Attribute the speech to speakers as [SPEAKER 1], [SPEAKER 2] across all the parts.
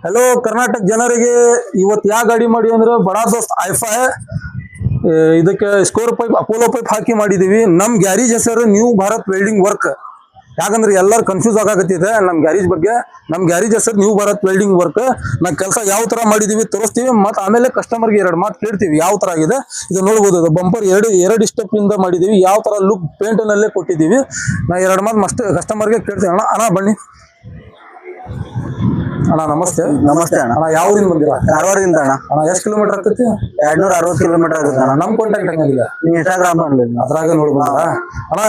[SPEAKER 1] Hello Karnataka ಜನರಿಗೆ ಇವತ್ತು ಯಾವ ಗಾಡಿ ಮಾಡಿ ಅಂದ್ರೆ ಬಡಾ ದೋಸ್ತ್ ಐಫೈ ಇದಕ್ಕೆ ಸ್ಕೋರ್ ಪೈಪ್ ಅಪೋಲೋ ಪೈಪ್ ಹಾಕಿ ಮಾಡಿದೀವಿ. ನಮ್ ಗ್ಯಾರೇಜ್ ಹೆಸರು ನ್ಯೂ ಭಾರತ್ ವೆಲ್ಡಿಂಗ್ ವರ್ಕ್. ಯಾಕಂದ್ರೆ ಎಲ್ಲರೂ ಕನ್ಫ್ಯೂಸ್ ಆಗಾಕತ್ತಿದೆ ನಮ್ ಗ್ಯಾರೇಜ್ ಬಗ್ಗೆ. ನಮ್ ಗ್ಯಾರೇಜ್ ಹೆಸರು ನ್ಯೂ ಭಾರತ್ ವೆಲ್ಡಿಂಗ್ ವರ್ಕ್. ನಾ ಕೆಲಸ ಯಾವ ತರ ಮಾಡಿದೀವಿ ತೋರಿಸ್ತೀವಿ, ಮತ್ತೆ ಆಮೇಲೆ ಕಸ್ಟಮರ್ಗೆ ಎರಡು ಮಾತು ಕೇಳ್ತೀವಿ ಯಾವ ತರ ಆಗಿದೆ. ಇದು ನೋಡ್ಬೋದು, ಬಂಪರ್ ಎರಡು ಸ್ಟೆಪ್ ಇಂದ ಮಾಡಿದೀವಿ. ಯಾವ ತರ ಲುಕ್ ಪೇಂಟ್ ನಲ್ಲೇ ಕೊಟ್ಟಿದೀವಿ. ನಾ ಎರಡು ಮಾತು ಮಸ್ಟ್ ಕಸ್ಟಮರ್ಗೆ ಕೇಳ್ತೀವಿ. ಅಣ್ಣ ಬನ್ನಿ ಅಣ್ಣ. ನಮಸ್ತೆ.
[SPEAKER 2] ನಮಸ್ತೆ ಅಣ್ಣ.
[SPEAKER 1] ಯಾವ್ದಿಂದ ಬಂದಿರ?
[SPEAKER 2] ಧಾರವಾಡದಿಂದ ಅಣ್ಣ.
[SPEAKER 1] ಎಷ್ಟು ಕಿಲೋಮೀಟರ್ ಆಗ್ತೈತಿ?
[SPEAKER 2] 260 ಕಿಲೋಮೀಟರ್ ಆಗುತ್ತೆ ಅಣ್ಣ.
[SPEAKER 1] ನಮ್ ಕಾಂಟ್ಯಾಕ್ಟ್ ಹಂಗಿಲ್ಲ,
[SPEAKER 2] ಇನ್ಸ್ಟಾಗ್ರಾಮ್
[SPEAKER 1] ಅದ್ರಾಗ ನೋಡಿ ಬಂದ್ರ ಅಣ್ಣ.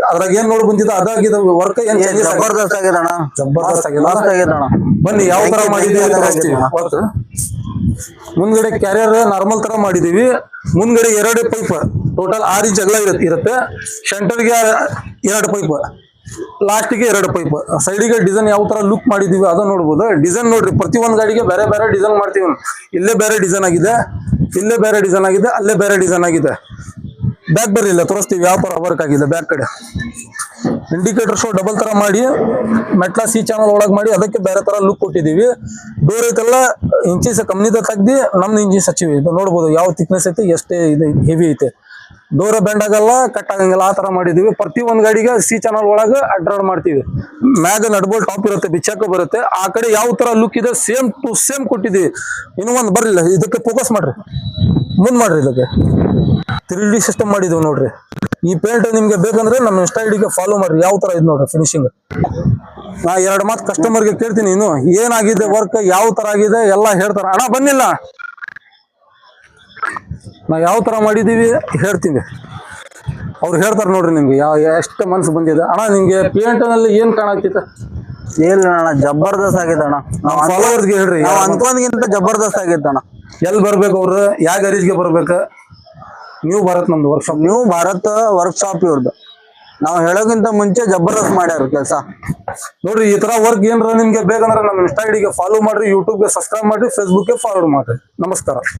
[SPEAKER 1] ಅದ್ರಾಗ ಏನ್ ನೋಡಿ ಬಂದಿದ್ದ ಅದಾಗಿದ ವರ್ಕ್ ಏನ್
[SPEAKER 2] ಜಬರ್ದಸ್ತ್ ಆಗಿದೆ ಅಣ್ಣ.
[SPEAKER 1] ಜಬರ್ದಸ್ತ್ ಆಗಿದೆ
[SPEAKER 2] ಅಣ್ಣ.
[SPEAKER 1] ಬನ್ನಿ ಯಾವ ತರ ಮಾಡಿದೀವಿ. ಮುಂದ್ಗಡೆ ಕ್ಯಾರಿಯರ್ ನಾರ್ಮಲ್ ತರ ಮಾಡಿದೀವಿ. ಮುಂದ್ಗಡೆ 2 ಪೈಪ್, ಟೋಟಲ್ 6 ಇಂಚ್ ಅಗಲ ಇರುತ್ತೆ. ಸೆಂಟರ್ಗೆ 2 ಪೈಪ್, ಲಾಸ್ಟಿಗೆ 2 ಪೈಪ್. ಸೈಡಿಗೆ ಡಿಸೈನ್ ಯಾವ ತರ ಲುಕ್ ಮಾಡಿದೀವಿ ಅದನ್ನ ನೋಡ್ಬೋದು. ಡಿಸೈನ್ ನೋಡ್ರಿ, ಪ್ರತಿ ಒಂದ್ ಗಾಡಿಗೆ ಬೇರೆ ಬೇರೆ ಡಿಸೈನ್ ಮಾಡ್ತೀವಿ. ಇಲ್ಲೇ ಬೇರೆ ಡಿಸೈನ್ ಆಗಿದೆ, ಇಲ್ಲೇ ಬೇರೆ ಡಿಸೈನ್ ಆಗಿದೆ, ಅಲ್ಲೇ ಬೇರೆ ಡಿಸೈನ್ ಆಗಿದೆ. ಬ್ಯಾಕ್ ಬರಲಿಲ್ಲ, ತೋರಿಸ್ತೀವಿ ಯಾವ ತರ ವರ್ಕ್ ಆಗಿದೆ. ಬ್ಯಾಕ್ ಕಡೆ ಇಂಡಿಕೇಟರ್ ಶೋ ಡಬಲ್ ತರ ಮಾಡಿ ಮೆಟ್ಲಾ ಸಿ ಚಾನಲ್ ಒಳಗೆ ಮಾಡಿ ಅದಕ್ಕೆ ಬೇರೆ ತರ ಲುಕ್ ಕೊಟ್ಟಿದೀವಿ. ಡೋರ್ ಐತೆಲ್ಲ ಇಂಚಿಸ್ ಕಂಪ್ನಿದ ತೆಗ್ದಿ ನಮ್ದು ಇಂಜಿನ್ಸ್ ಹಚ್ಚಿವಿ. ಇದು ನೋಡ್ಬೋದು ಯಾವ ಥಿಕ್ನೆಸ್ ಐತೆ, ಎಷ್ಟೇ ಇದು ಹೆವಿ ಐತೆ. ಡೋರ್ ಬೆಂಡ್ ಆಗಲ್ಲ, ಕಟ್ ಆಗಂಗಿಲ್ಲ, ಆ ತರ ಮಾಡಿದೀವಿ. ಪ್ರತಿ ಒಂದ್ ಗಾಡಿಗೆ ಸಿ ಚಾನಲ್ ಒಳಗೆ ಅಡ್ರಾಡ್ ಮಾಡ್ತೀವಿ. ಮ್ಯಾಗ ನಡ್ಬೋಲ್ ಟಾಪ್ ಇರುತ್ತೆ, ಬಿಚ್ಚಾಕ ಬರುತ್ತೆ. ಆ ಕಡೆ ಯಾವ ತರ ಲುಕ್ ಇದೆ ಸೇಮ್ ಟು ಸೇಮ್ ಕೊಟ್ಟಿದೀವಿ. ಇನ್ನೂ ಒಂದು ಬರ್ಲಿಲ್ಲ, ಇದಕ್ಕೆ ಫೋಕಸ್ ಮಾಡ್ರಿ, ಮುಂದ್ ಮಾಡ್ರಿ. ಇದಕ್ಕೆ 3D ಸಿಸ್ಟಮ್ ಮಾಡಿದೀವಿ ನೋಡ್ರಿ. ಈ ಪೇಂಟ್ ನಿಮ್ಗೆ ಬೇಕಂದ್ರೆ ನಮ್ಮ ಇನ್ಸ್ಟಾ ಐಡಿಗೆ ಫಾಲೋ ಮಾಡ್ರಿ. ಯಾವ ತರ ಇದು ನೋಡ್ರಿ ಫಿನಿಶಿಂಗ್. ನಾ 2 ಮಾತು ಕಸ್ಟಮರ್ಗೆ ಕೇಳ್ತೀನಿ, ಇನ್ನು ಏನಾಗಿದೆ ವರ್ಕ್, ಯಾವ ತರ ಆಗಿದೆ ಎಲ್ಲ ಹೇಳ್ತಾರ. ಅಣ್ಣ ಬನ್ನಿಲ್ಲ, ನಾ ಯಾವ ತರ ಮಾಡಿದೀವಿ ಹೇಳ್ತೀವಿ, ಅವ್ರು ಹೇಳ್ತಾರ ನೋಡ್ರಿ. ನಿಮ್ಗೆ ಎಷ್ಟು ಮನ್ಸು ಬಂದಿದೆ ಅಣ್ಣ. ನಿಮ್ಗೆ ಪೇಂಟ್ ನಲ್ಲಿ ಏನ್ ಕಾಣಾಕ್ತಿತ್ತ?
[SPEAKER 2] ಇಲ್ಲ ಅಣ್ಣ, ಜಬರ್ದಸ್ತ್ ಆಗಿದೆ ಅಣ್ಣ.
[SPEAKER 1] ಫಾಲೋವರ್ಸ್ಗೆ ಹೇಳ್ರಿ,
[SPEAKER 2] ಅನ್ಕೊಂಡ್ಗಿಂತ ಜಬರ್ದಸ್ತ್ ಆಗೈತೆ ಅಣ್ಣ.
[SPEAKER 1] ಎಲ್ಲಿ ಬರ್ಬೇಕು ಅವ್ರು, ಯಾವ ಗ್ಯಾರೇಜ್ಗೆ ಬರ್ಬೇಕು? ನ್ಯೂ ಭಾರತ್ ನಮ್ದು ವರ್ಕ್ಶಾಪ್,
[SPEAKER 2] ನ್ಯೂ ಭಾರತ್ ವರ್ಕ್ಶಾಪ್ ಇವ್ರದ್ದು. ನಾವು ಹೇಳೋಕ್ಕಿಂತ ಮುಂಚೆ ಜಬರ್ದಸ್ತ್ ಮಾಡ್ಯಾರ ಕೆಲಸ
[SPEAKER 1] ನೋಡ್ರಿ. ಈ ತರ ವರ್ಕ್ ಏನ್ರ ನಿಮ್ಗೆ ಬೇಕಂದ್ರೆ ನಮ್ಮ ಇನ್ಸ್ಟಾ ಐಡಿಗೆ ಫಾಲೋ ಮಾಡ್ರಿ, ಯೂಟ್ಯೂಬ್ಗೆ ಸಬ್ಸ್ಕ್ರೈಬ್ ಮಾಡ್ರಿ, ಫೇಸ್ಬುಕ್ಗೆ ಫಾರ್ವರ್ಡ್ ಮಾಡ್ರಿ. ನಮಸ್ಕಾರ.